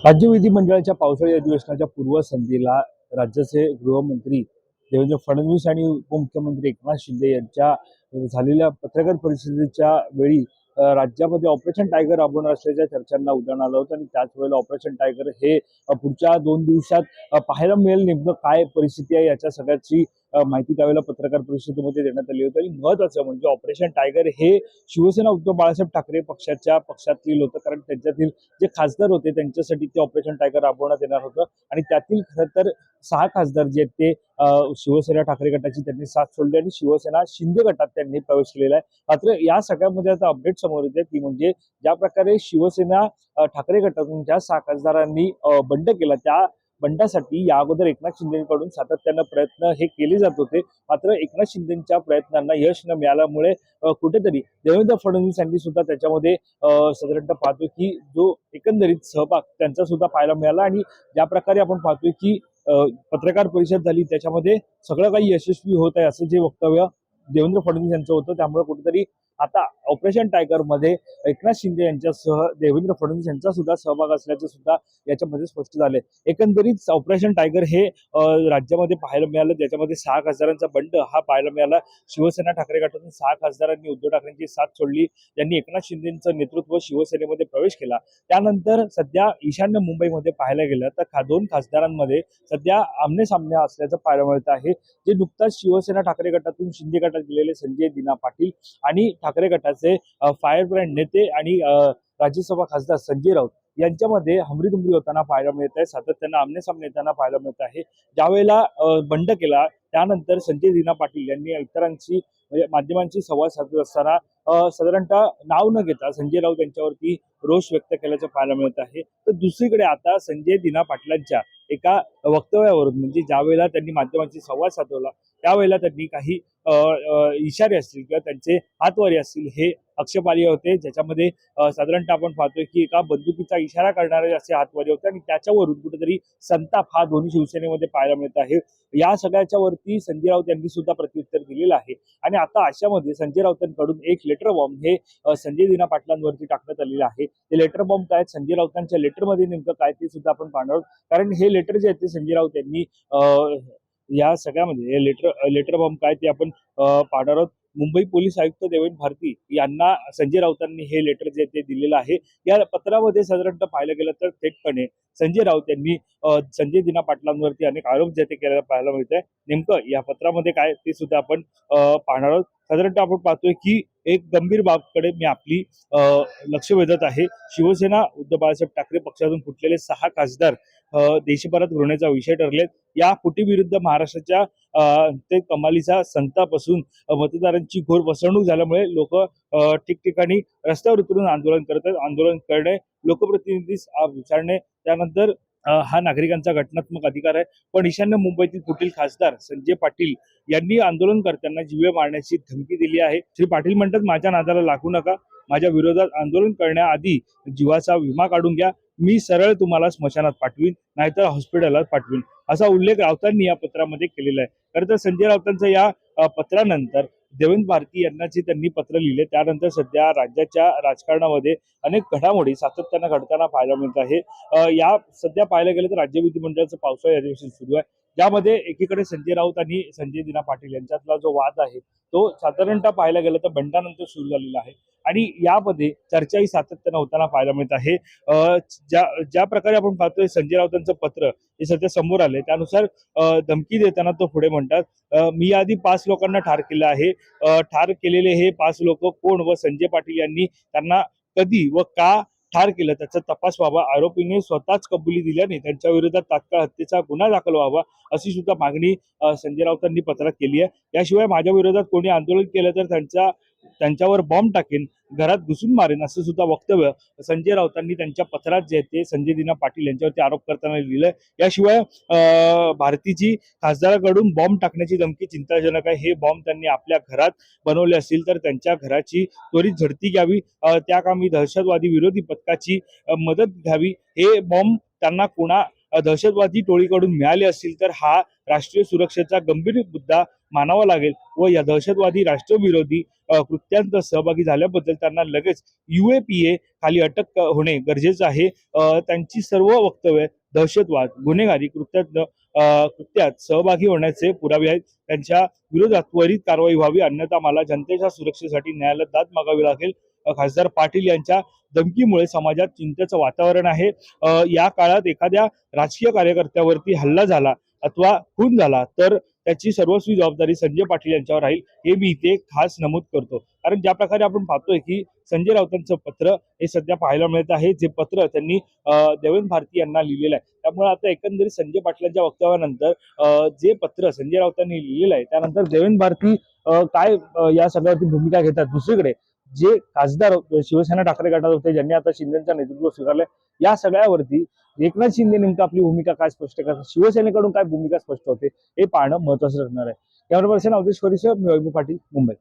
राज्य विधिमंडळाच्या पावसाळी अधिवेशनाच्या पूर्वसंध्येला राज्याचे गृहमंत्री देवेंद्र फडणवीस आणि उपमुख्यमंत्री एकनाथ शिंदे यांच्या झालेल्या पत्रकार परिषदेच्या वेळी राज्यामध्ये ऑपरेशन टायगर राबवणार असल्याच्या चर्चांना उधाण आलं होतं आणि त्याच वेळेला ऑपरेशन टायगर हे पुढच्या 2 दिवसात पाहायला मिळेल नेमकं काय परिस्थिती आहे याच्या सगळ्याची माहिती त्यावेळेला पत्रकार परिषदेमध्ये देण्यात आली होती. आणि महत्त्वाचं म्हणजे ऑपरेशन टायगर हे शिवसेना उद्धव बाळासाहेब ठाकरे पक्षातील होतं, कारण त्यांच्यातील जे खासदार होते त्यांच्यासाठी ते ऑपरेशन टायगर राबवण्यात येणार होतं. आणि त्यातील खरं तर 6 खासदार जे आहेत ते शिवसेना ठाकरे गटाची त्यांनी साथ सोडली आणि शिवसेना शिंदे गटात त्यांनी प्रवेश केलेला आहे. मात्र या सगळ्यामध्ये आता अपडेट समोर येते ती म्हणजे ज्या प्रकारे शिवसेना ठाकरे गटातून ज्या 6 खासदारांनी बंड केला त्या बंडासाठी या अगोदर एकनाथ शिंदेकडून सातत्यानं प्रयत्न हे केले जात होते. मात्र एकनाथ शिंदेच्या प्रयत्नांना यश न मिळाल्यामुळे कुठेतरी देवेंद्र फडणवीस यांनी सुद्धा त्याच्यामध्ये साधारणतः पाहतोय की जो एकंदरीत सहभाग त्यांचा सुद्धा पाहायला मिळाला. आणि ज्या प्रकारे आपण पाहतोय की पत्रकार परिषद झाली त्याच्यामध्ये सगळं काही यशस्वी होत आहे असं जे वक्तव्य देवेंद्र फडणवीस यांचं होतं. त्यामुळे कुठेतरी आता ऑपरेशन टायगर मध्ये एकनाथ शिंदे यांच्यासह देवेंद्र फडणवीस यांचा सुद्धा सहभाग असल्याचं सुद्धा याच्यामध्ये स्पष्ट झालंय. एकंदरीत ऑपरेशन टायगर हे राज्यामध्ये पाहायला मिळालं, ज्याच्यामध्ये 6 खासदारांचा बंड हा पाहायला मिळाला. शिवसेना ठाकरे गटातून 6 खासदारांनी उद्धव ठाकरेंची साथ सोडली, त्यांनी एकनाथ शिंदेचं नेतृत्व शिवसेनेमध्ये प्रवेश केला. त्यानंतर सध्या ईशान्य मुंबईमध्ये पाहायला गेलं तर 2 खासदारांमध्ये सध्या आमने-सामने असल्याचं पाहायला मिळत आहे. जे नुकताच शिवसेना ठाकरे गटातून शिंदे गटात गेलेले संजय दिना पाटील आणि ठाकरे गटाचे फायर ब्रँड नेते आणि राज्यसभा खासदार संजय राऊत यांच्यामध्ये हमरीतुमरी होताना पाहायला मिळत आहे. सातत्यानं आमने-सामने येताना पाहायला मिळत आहे. ज्यावेळेला बंड केला त्यानंतर संजय दिना पाटील यांनी इतरांशी म्हणजे माध्यमांशी संवाद साधत असताना साधारणतः नाव न घेता संजय राऊत यांच्यावरती रोष व्यक्त केल्याचं पाहायला मिळत आहे. तर दुसरीकडे आता संजय दिना पाटलांच्या एका वक्तव्यावरून म्हणजे ज्यावेळेला त्यांनी माध्यमांशी संवाद साधवला त्यावेळेला त्यांनी काही इशारे असतील किंवा त्यांचे हातवारे असतील हे आक्षेपार्ह होते, ज्याच्यामध्ये साधारणतः आपण पाहतोय की एका बंदुकीचा इशारा करणारे असे हातवारे होते आणि त्याच्यावरून कुठेतरी संताप हा दोन्ही शिवसेनेमध्ये पाहायला मिळत आहे. या सगळ्याच्या वरती संजय राऊत यांनी सुद्धा प्रत्युत्तर दिलेलं आहे. आणि आता अशामध्ये संजय राऊतांकडून एक लेटर बॉम्ब हे संजय दिना पाटलांवरती टाकण्यात आलेलं आहे. ते लेटर बॉम्ब काय संजय राऊतांच्या लेटरमध्ये नेमकं काय ते सुद्धा आपण पाहणार आहोत. कारण हे लेटर जे आहे ते संजय राऊत यांनी या सगळ्यामध्ये लेटर बॉम्ब काय ते आपण पाहणार आहोत. मुंबई पोलीस आयुक्त देवेंद्र भारती यांना संजय राऊतांनी हे लेटर जे ते दिलेलं आहे. या पत्रामध्ये साधारणतः पाहायला गेलं तर थेटपणे संजय राऊत यांनी संजय दिना पाटलांवरती अनेक आरोप जे ते केलेला पाहायला मिळत आहे. नेमकं या पत्रामध्ये काय ते सुद्धा आपण पाहणार आहोत. साधारणतः आपण पाहतोय की एक गंभीर बाबकडे मी आपली लक्ष वेधत आहे. शिवसेना उद्धव बाळासाहेब ठाकरे पक्षातून फुटलेले 6 खासदार देशभरात घृणेचा विषय ठरले. या फुटीविरुद्ध महाराष्ट्राच्या ते कमालीचा संताप असून मतदारांची घोर फसवणूक झाल्यामुळे लोक ठिकठिकाणी रस्त्यावर उतरून आंदोलन करत आहेत. आंदोलन करणे, लोकप्रतिनिधी विचारणे, त्यानंतर हा नागरिकांचा घटनात्मक अधिकार आहे. पण ईशान्य मुंबईतील फुटील खासदार संजय पाटील यांनी आंदोलनकर्त्यांना जीवे मारण्याची धमकी दिली आहे. श्री पाटील म्हणतात, माझ्या नादाला लागू नका, माझ्या विरोधात आंदोलन करण्याआधी जीवाचा विमा काढून घ्या, मी सरळ तुम्हाला स्मशानात पाठवीन नाहीतर हॉस्पिटलात पाठवीन, असा उल्लेख राऊतांनी या पत्रामध्ये केलेला आहे. खरं तर संजय राऊतांचं या पत्रानंतर देवेंद्र भारती यांना जे त्यांनी पत्र लिहिले त्यानंतर सध्या राज्याच्या राजकारणामध्ये अनेक घडामोडी सातत्यानं घडताना पाहायला मिळत आहे. या सध्या पाहायला गेलं तर राज्य विधिमंडळाचं पावसाळी अधिवेशन सुरू आहे, ज्यामध्ये एकीकडे संजय राऊत आणि संजय दिना पाटील यांच्यातला जो वाद आहे तो साधारणतः पाहायला गेलं तर बंडानंतर सुरू झालेला आहे. आणि यामध्ये चर्चाही सातत्यानं होताना पाहायला मिळत आहे. ज्या प्रकारे आपण पाहतोय संजय राऊतांचं पत्र हे सध्या समोर आले त्यानुसार धमकी देताना तो पुढे म्हणतात, मी आधी 5 लोकांना ठार केलं आहे. ठार केलेले हे 5 लोक कोण व संजय पाटील यांनी त्यांना कधी व का ठार केलं त्याचा तपास व्हावा. आरोपीने स्वतःच कबुली दिल्याने त्यांच्या विरोधात तात्काळ हत्येचा गुन्हा दाखल व्हावा अशी सुद्धा मागणी संजय राऊतांनी पत्रात केली आहे. याशिवाय माझ्या विरोधात कोणी आंदोलन केलं तर त्यांच्यावर बॉम्ब टाकेन, घरात घुसून मारेन असं सुद्धा वक्तव्य संजय राऊतांनी त्यांच्या पत्रात जे ते संजय दिना पाटील यांच्यावरती आरोप करताना लिहिलंय. याशिवाय भारतीची खासदाराकडून बॉम्ब टाकण्याची धमकी चिंताजनक आहे. हे बॉम्ब त्यांनी आपल्या घरात बनवले असतील तर त्यांच्या घराची त्वरित झडती घ्यावी, त्या कामी दहशतवादी विरोधी पथकाची मदत घ्यावी. हे बॉम्ब त्यांना दहशतवादी टोळीकडून मिळाले असतील तर हा राष्ट्रीय सुरक्षेचा गंभीर मुद्दा मानावा लागेल व या दहशतवादी राष्ट्रविरोधी कृत्यांत सहभागी झाल्याबद्दल त्यांना लगेच UAPA खाली अटक होणे गरजेचं आहे. त्यांची सर्व वक्तव्य दहशतवाद गुन्हेगारी कृत्यात सहभागी होण्याचे पुरावे आहेत. त्यांच्या विरोधात त्वरित कारवाई व्हावी, अन्यथा मला जनतेच्या सुरक्षेसाठी न्यायालयात दाद मागावी लागेल. खासदार पाटील यांच्या धमकीमुळे समाजात चिंतेचं वातावरण आहे. या काळात एखाद्या राजकीय कार्यकर्त्यावरती हल्ला झाला अथवा खून झाला तर त्याची सर्वस्वी जबाबदारी संजय पाटील यांच्यावर राहील, हे मी इथे खास नमूद करतो. कारण ज्या प्रकारे आपण पाहतोय की संजय राऊतांचं पत्र हे सध्या पाहायला मिळत आहे, जे पत्र त्यांनी देवेंद्र भारती यांना लिहिलेलं आहे. त्यामुळे आता एकंदरीत संजय पाटलांच्या वक्तव्यानंतर जे पत्र संजय राऊतांनी लिहिलेलं आहे त्यानंतर देवेंद्र भारती काय या सगळ्यावरती भूमिका घेतात. दुसरीकडे जे खासदार शिवसेना ठाकरे गटात होते, ज्यांनी आता शिंदेचं नेतृत्व स्वीकारलंय, या सगळ्यावरती एकनाथ शिंदे नेमकं आपली भूमिका काय स्पष्ट करतात, शिवसेनेकडून काय भूमिका स्पष्ट होते, हे पाहणं महत्वाचं ठरणार आहे. कॅमेरा पर्सन अवधेश खोरेसह मी वैभव पाटील, मुंबई.